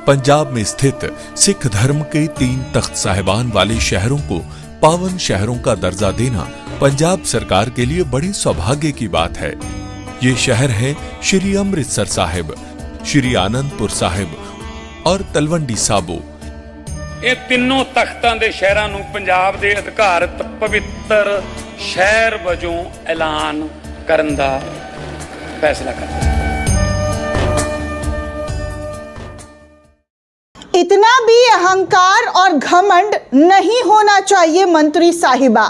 पंजाब में स्थित सिख धर्म के 3 तख्त साहिबान वाले शहरों को पावन शहरों का दर्जा देना पंजाब सरकार के लिए बड़े सौभाग्य की बात है। ये शहर है श्री अमृतसर साहिब, श्री आनंदपुर साहिब और तलवंडी साबो। ਇਹ ਤਿੰਨੋਂ ਤਖਤਾਂ ਦੇ ਸ਼ਹਿਰਾਂ ਨੂੰ ਪੰਜਾਬ ਦੇ ਅਧਿਕਾਰਤ ਪਵਿੱਤਰ ਸ਼ਹਿਰ ਵਜੋਂ ਐਲਾਨ ਕਰਨ ਦਾ ਫੈਸਲਾ ਕਰਦਾ ਹੈ। इतना भी अहंकार और घमंड नहीं होना चाहिए मंत्री साहिबा।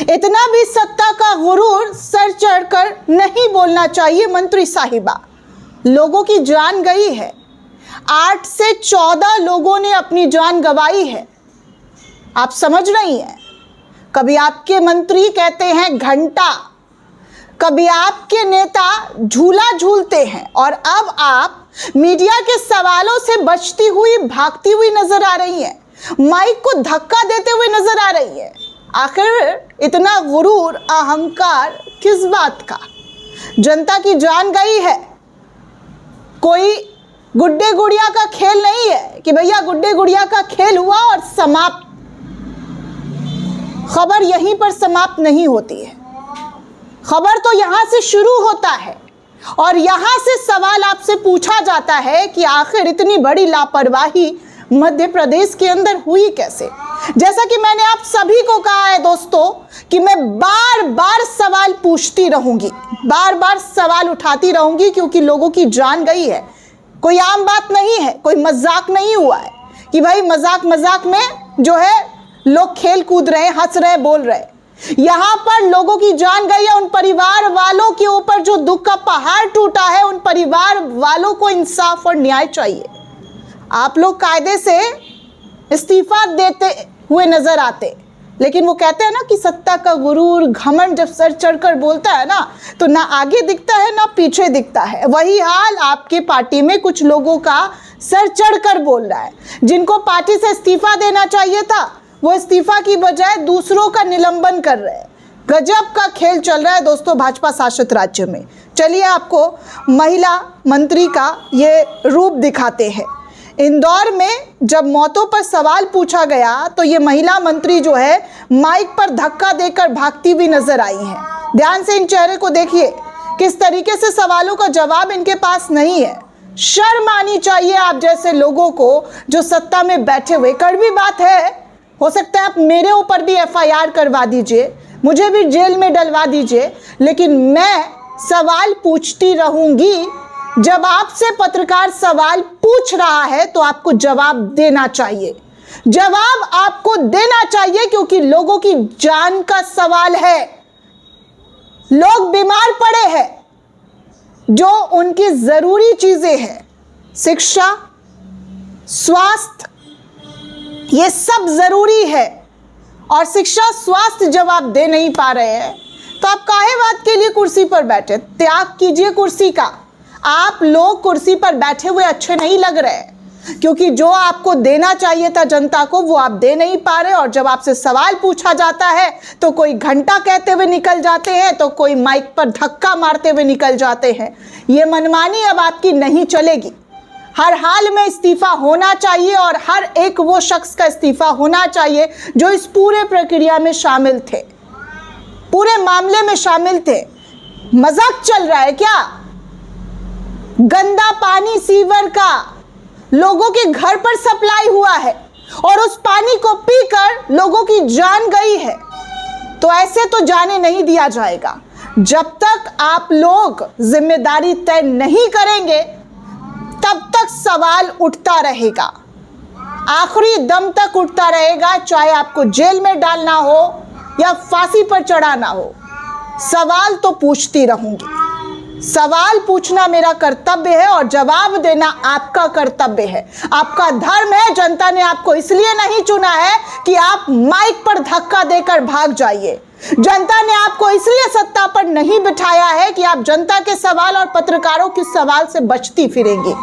इतना भी सत्ता का गुरूर सर चढ़कर नहीं बोलना चाहिए मंत्री साहिबा। लोगों की जान गई है, 8 से 14 लोगों ने अपनी जान गंवाई है। आप समझ रही हैं? कभी आपके मंत्री कहते हैं घंटा, कभी आपके नेता झूला झूलते हैं और अब आप मीडिया के सवालों से बचती हुई भागती हुई नजर आ रही है, माइक को धक्का देते हुए नजर आ रही है। आखिर इतना गुरूर अहंकार किस बात का? जनता की जान गई है। कोई गुड्डे गुड़िया का खेल नहीं है कि भैया गुड्डे गुड़िया का खेल हुआ और समाप्त। खबर यहीं पर समाप्त नहीं होती है, खबर तो यहां से शुरू होता है और यहां से सवाल आपसे पूछा जाता है कि आखिर इतनी बड़ी लापरवाही मध्य प्रदेश के अंदर हुई कैसे। जैसा कि मैंने आप सभी को कहा है दोस्तों कि मैं बार बार सवाल पूछती रहूंगी, बार बार सवाल उठाती रहूंगी, क्योंकि लोगों की जान गई है। कोई आम बात नहीं है, कोई मजाक नहीं हुआ है कि भाई मजाक मजाक में जो है लोग खेल कूद रहे, हंस रहे, बोल रहे। यहां पर लोगों की जान गई है। उन परिवार वालों के ऊपर जो दुख का पहाड़ टूटा है, उन परिवार वालों को इंसाफ और न्याय चाहिए। आप लोग कायदे से इस्तीफा देते हुए नजर आते, लेकिन वो कहते हैं ना कि सत्ता का गुरूर घमंड जब सर चढ़कर बोलता है ना, तो ना आगे दिखता है ना पीछे दिखता है। वही हाल आपके पार्टी में कुछ लोगों का सर चढ़कर बोल रहा है। जिनको पार्टी से इस्तीफा देना चाहिए था, वो इस्तीफा की बजाय दूसरों का निलंबन कर रहे हैं। गजब का खेल चल रहा है दोस्तों भाजपा शासित राज्य में। चलिए आपको महिला मंत्री का ये रूप दिखाते हैं। इंदौर में जब मौतों पर सवाल पूछा गया तो ये महिला मंत्री जो है माइक पर धक्का देकर भागती हुई नजर आई हैं। ध्यान से इन चेहरे को देखिए, किस तरीके से सवालों का जवाब इनके पास नहीं है। शर्म आनी चाहिए आप जैसे लोगों को जो सत्ता में बैठे हुए। कड़वी बात है, हो सकता है आप मेरे ऊपर भी FIR करवा दीजिए, मुझे भी जेल में डलवा दीजिए, लेकिन मैं सवाल पूछती रहूंगी। जब आपसे पत्रकार सवाल पूछ रहा है तो आपको जवाब देना चाहिए, जवाब आपको देना चाहिए, क्योंकि लोगों की जान का सवाल है। लोग बीमार पड़े हैं, जो उनकी जरूरी चीजें हैं, शिक्षा, स्वास्थ्य, ये सब जरूरी है। और शिक्षा स्वास्थ्य जब आप दे नहीं पा रहे हैं तो आप काहे बात के लिए कुर्सी पर बैठे? त्याग कीजिए कुर्सी का। आप लोग कुर्सी पर बैठे हुए अच्छे नहीं लग रहे, क्योंकि जो आपको देना चाहिए था जनता को वो आप दे नहीं पा रहे। और जब आपसे सवाल पूछा जाता है तो कोई घंटा कहते हुए निकल जाते हैं, तो कोई माइक पर धक्का मारते हुए निकल जाते हैं। ये मनमानी अब आपकी नहीं चलेगी। हर हाल में इस्तीफा होना चाहिए और हर एक वो शख्स का इस्तीफा होना चाहिए जो इस पूरे प्रक्रिया में शामिल थे, पूरे मामले में शामिल थे। मजाक चल रहा है क्या? गंदा पानी सीवर का लोगों के घर पर सप्लाई हुआ है और उस पानी को पीकर लोगों की जान गई है। तो ऐसे तो जाने नहीं दिया जाएगा। जब तक आप लोग जिम्मेदारी तय नहीं करेंगे तब तक सवाल उठता रहेगा, आखिरी दम तक उठता रहेगा, चाहे आपको जेल में डालना हो या फांसी पर चढ़ाना हो। सवाल तो पूछती रहूंगी। सवाल पूछना मेरा कर्तव्य है और जवाब देना आपका कर्तव्य है, आपका धर्म है। जनता ने आपको इसलिए नहीं चुना है कि आप माइक पर धक्का देकर भाग जाइए। जनता ने आपको इसलिए सत्ता पर नहीं बिठाया है कि आप जनता के सवाल और पत्रकारों के सवाल से बचती फिरेंगी।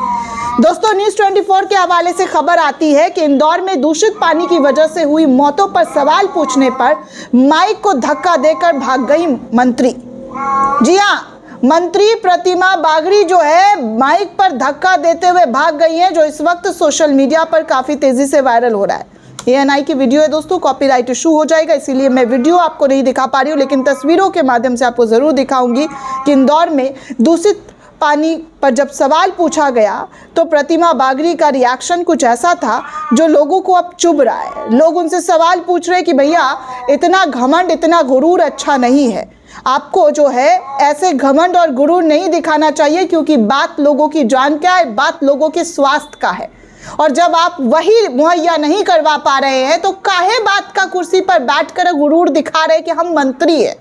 दोस्तों, न्यूज़ 24 के हवाले से खबर आती है कि इंदौर में दूषित पानी की वजह से हुई मौतों पर सवाल पूछने पर माइक को धक्का देकर भाग गई मंत्री। जी हाँ, मंत्री प्रतिमा बागड़ी जो है माइक पर धक्का देते हुए भाग गई हैं, जो इस वक्त सोशल मीडिया पर काफी तेजी से वायरल हो रहा है। ANI की वीडियो है दोस्तों, कॉपीराइट इशू हो जाएगा, इसीलिए मैं वीडियो आपको नहीं दिखा पा रही हूँ, लेकिन तस्वीरों के माध्यम से आपको जरूर दिखाऊंगी कि इंदौर में दूषित पानी पर जब सवाल पूछा गया तो प्रतिमा बागड़ी का रिएक्शन कुछ ऐसा था जो लोगों को अब चुभ रहा है। लोग उनसे सवाल पूछ रहे हैं कि भैया इतना घमंड, इतना गुरूर अच्छा नहीं है, आपको जो है ऐसे घमंड और गुरूर नहीं दिखाना चाहिए, क्योंकि बात लोगों की जान का है, बात लोगों के स्वास्थ्य का है। और जब आप वही मुहैया नहीं करवा पा रहे हैं तो काहे बात का कुर्सी पर बैठकर गुरूर दिखा रहे कि हम मंत्री हैं।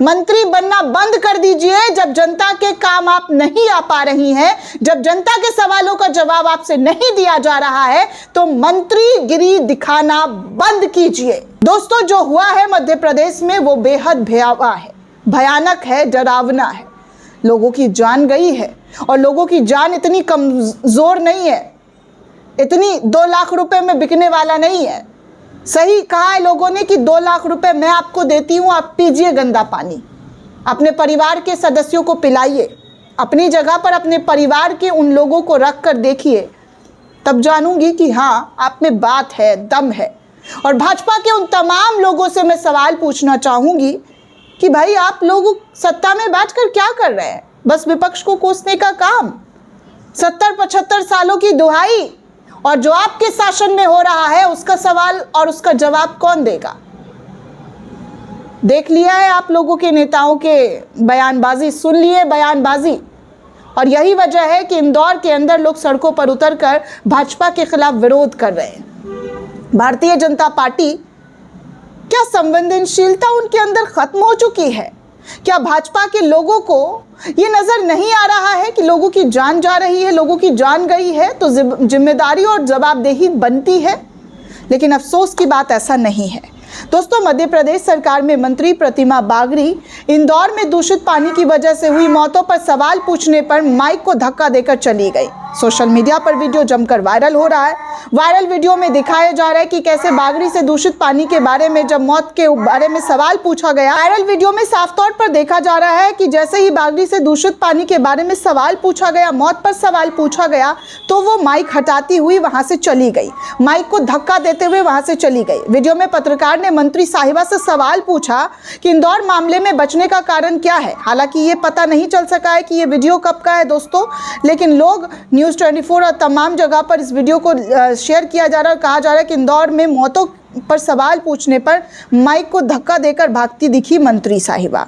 मंत्री बनना बंद कर दीजिए। जब जनता के काम आप नहीं आ पा रही हैं, जब जनता के सवालों का जवाब आपसे नहीं दिया जा रहा है, तो मंत्रीगिरी दिखाना बंद कीजिए। दोस्तों, जो हुआ है मध्य प्रदेश में वो बेहद भयावह है, भयानक है, डरावना है। लोगों की जान गई है, और लोगों की जान इतनी कमजोर नहीं है, इतनी 2 लाख रुपए में बिकने वाला नहीं है। सही कहा है लोगों ने कि 2 लाख रुपए मैं आपको देती हूं, आप पीजिए गंदा पानी, अपने परिवार के सदस्यों को पिलाइए, अपनी जगह पर अपने परिवार के उन लोगों को रख कर देखिए, तब जानूंगी कि हाँ आप में बात है, दम है। और भाजपा के उन तमाम लोगों से मैं सवाल पूछना चाहूंगी कि भाई आप लोग सत्ता में बैठकर क्या कर रहे हैं? बस विपक्ष को कोसने का काम, 70-75 सालों की दुहाई, और जो आपके शासन में हो रहा है उसका सवाल और उसका जवाब कौन देगा? देख लिया है आप लोगों के नेताओं के बयानबाजी, सुन लिए बयानबाजी, और यही वजह है कि इंदौर के अंदर लोग सड़कों पर उतरकर भाजपा के खिलाफ विरोध कर रहे हैं। भारतीय जनता पार्टी, क्या संवेदनशीलता उनके अंदर खत्म हो चुकी है? क्या भाजपा के लोगों को ये नजर नहीं आ रहा है कि लोगों की जान जा रही है, लोगों की जान गई है, तो जिम्मेदारी और जवाबदेही बनती है? लेकिन अफसोस की बात ऐसा नहीं है। दोस्तों, मध्य प्रदेश सरकार में मंत्री प्रतिमा बागड़ी इंदौर में दूषित पानी की वजह से हुई मौतों पर सवाल पूछने पर माइक को धक्का देकर चली गई। सोशल मीडिया पर वीडियो जमकर वायरल हो रहा है। वायरल वीडियो में दिखाया जा रहा है कि कैसे बागड़ी से दूषित पानी के बारे में जब मौत के बारे में सवाल पूछा गया, वायरल वीडियो में साफ तौर पर देखा जा रहा है कि जैसे ही बागड़ी से दूषित पानी के बारे में सवाल पूछा गया, मौत पर सवाल पूछा गया, तो वो माइक हटाती हुई वहां से चली गई, माइक को धक्का देते हुए वहां से चली गई। वीडियो में पत्रकार ने मंत्री साहिबा से सवाल पूछा कि इंदौर मामले में बचने का कारण क्या है। हालांकि ये पता नहीं चल सका है कि ये वीडियो कब का है दोस्तों, लेकिन लोग न्यूज़ 24 और तमाम जगह पर इस वीडियो को शेयर किया जा रहा है और कहा जा रहा है कि इंदौर में मौतों पर सवाल पूछने पर माइक को धक्का देकर भागती दिखी मंत्री साहिबा।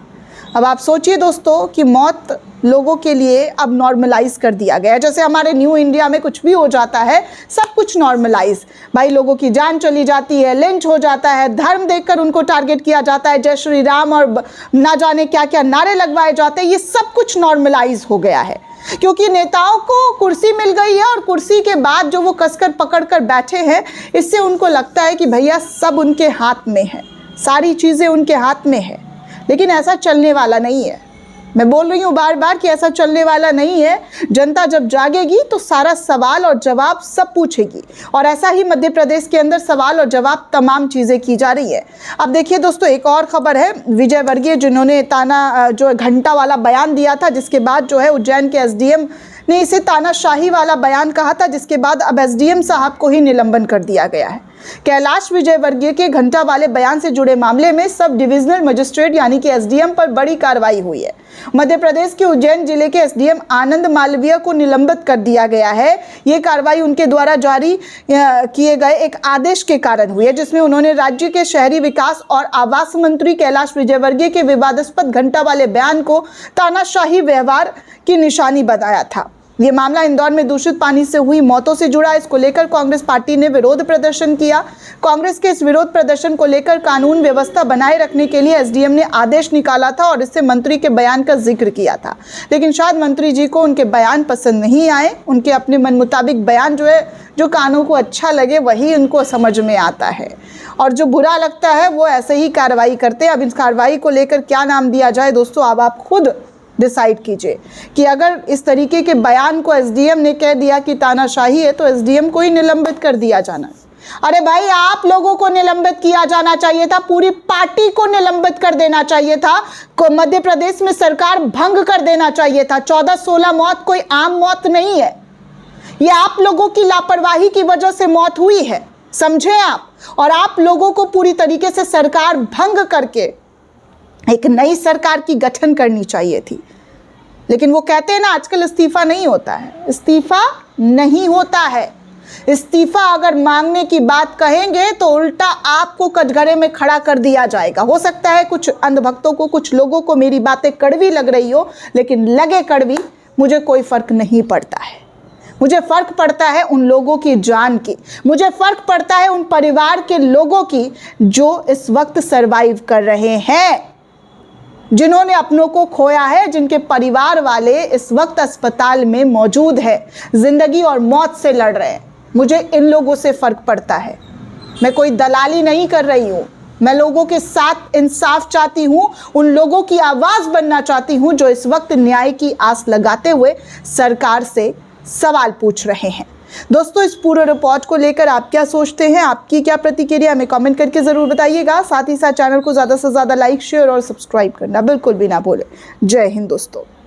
अब आप सोचिए दोस्तों कि मौत लोगों के लिए अब नॉर्मलाइज कर दिया गया है। जैसे हमारे न्यू इंडिया में कुछ भी हो जाता है, सब कुछ नॉर्मलाइज, भाई लोगों की जान चली जाती है, लिंच हो जाता है, धर्म देखकर उनको टारगेट किया जाता है, जय श्री राम और ना जाने क्या क्या नारे लगवाए जाते हैं, ये सब कुछ नॉर्मलाइज हो गया है। क्योंकि नेताओं को कुर्सी मिल गई है, और कुर्सी के बाद जो वो कसकर पकड़कर बैठे हैं, इससे उनको लगता है कि भैया सब उनके हाथ में है, सारी चीज़ें उनके हाथ में है। लेकिन ऐसा चलने वाला नहीं है। मैं बोल रही हूँ बार बार कि ऐसा चलने वाला नहीं है। जनता जब जागेगी तो सारा सवाल और जवाब सब पूछेगी, और ऐसा ही मध्य प्रदेश के अंदर सवाल और जवाब तमाम चीज़ें की जा रही है। अब देखिए दोस्तों, एक और खबर है, विजय वर्गीय जिन्होंने ताना जो घंटा वाला बयान दिया था, जिसके बाद जो है उज्जैन के SDM ने इसे तानाशाही वाला बयान कहा था, जिसके बाद अब SDM साहब को ही निलंबन कर दिया गया है। कैलाश विजयवर्गीय के घंटा वाले बयान से जुड़े मामले में सब डिविजनल मजिस्ट्रेट यानी कि SDM पर बड़ी कार्रवाई हुई है। मध्य प्रदेश के उज्जैन जिले के SDM आनंद मालवीय को निलंबित कर दिया गया है। ये कार्रवाई उनके द्वारा जारी किए गए एक आदेश के कारण हुई है, जिसमें उन्होंने राज्य के शहरी विकास और आवास मंत्री कैलाश विजयवर्गीय के विवादास्पद घंटा वाले बयान को तानाशाही व्यवहार की निशानी बताया था। ये मामला इंदौर में दूषित पानी से हुई मौतों से जुड़ा। इसको लेकर कांग्रेस पार्टी ने विरोध प्रदर्शन किया। कांग्रेस के इस विरोध प्रदर्शन को लेकर कानून व्यवस्था बनाए रखने के लिए SDM ने आदेश निकाला था और इससे मंत्री के बयान का जिक्र किया था, लेकिन शायद मंत्री जी को उनके बयान पसंद नहीं आए। उनके अपने मन मुताबिक बयान जो कानों को अच्छा लगे वही उनको समझ में आता है, और जो बुरा लगता है वो ऐसे ही कार्रवाई करते हैं। अब इस कार्रवाई को लेकर क्या नाम दिया जाए दोस्तों, अब आप खुद डिसाइड कीजिए कि अगर इस तरीके के बयान को SDM ने कह दिया कि तानाशाही है, तो SDM को ही निलंबित कर दिया जाना। अरे भाई, आप लोगों को निलंबित किया जाना चाहिए था, पूरी पार्टी को निलंबित कर देना चाहिए था, मध्य प्रदेश में सरकार भंग कर देना चाहिए था। 14-16 मौत कोई आम मौत नहीं है, ये आप लोगों की लापरवाही की वजह से मौत हुई है, समझे आप। और आप लोगों को पूरी तरीके से सरकार भंग करके एक नई सरकार की गठन करनी चाहिए थी। लेकिन वो कहते हैं ना, आजकल इस्तीफा नहीं होता है, इस्तीफा नहीं होता है। इस्तीफा अगर मांगने की बात कहेंगे तो उल्टा आपको कटघरे में खड़ा कर दिया जाएगा। हो सकता है कुछ अंधभक्तों को, कुछ लोगों को मेरी बातें कड़वी लग रही हो, लेकिन लगे कड़वी, मुझे कोई फर्क नहीं पड़ता है। मुझे फर्क पड़ता है उन लोगों की जान की, मुझे फर्क पड़ता है उन परिवार के लोगों की जो इस वक्त सरवाइव कर रहे हैं, जिन्होंने अपनों को खोया है, जिनके परिवार वाले इस वक्त अस्पताल में मौजूद है, जिंदगी और मौत से लड़ रहे हैं। मुझे इन लोगों से फर्क पड़ता है। मैं कोई दलाली नहीं कर रही हूँ, मैं लोगों के साथ इंसाफ चाहती हूँ, उन लोगों की आवाज़ बनना चाहती हूँ जो इस वक्त न्याय की आस लगाते हुए सरकार से सवाल पूछ रहे हैं। दोस्तों, इस पूरे रिपोर्ट को लेकर आप क्या सोचते हैं, आपकी क्या प्रतिक्रिया, हमें कमेंट करके ज़रूर बताइएगा। साथ ही साथ चैनल को ज़्यादा से ज़्यादा लाइक, शेयर और सब्सक्राइब करना बिल्कुल भी ना भूलें। जय हिंद दोस्तों।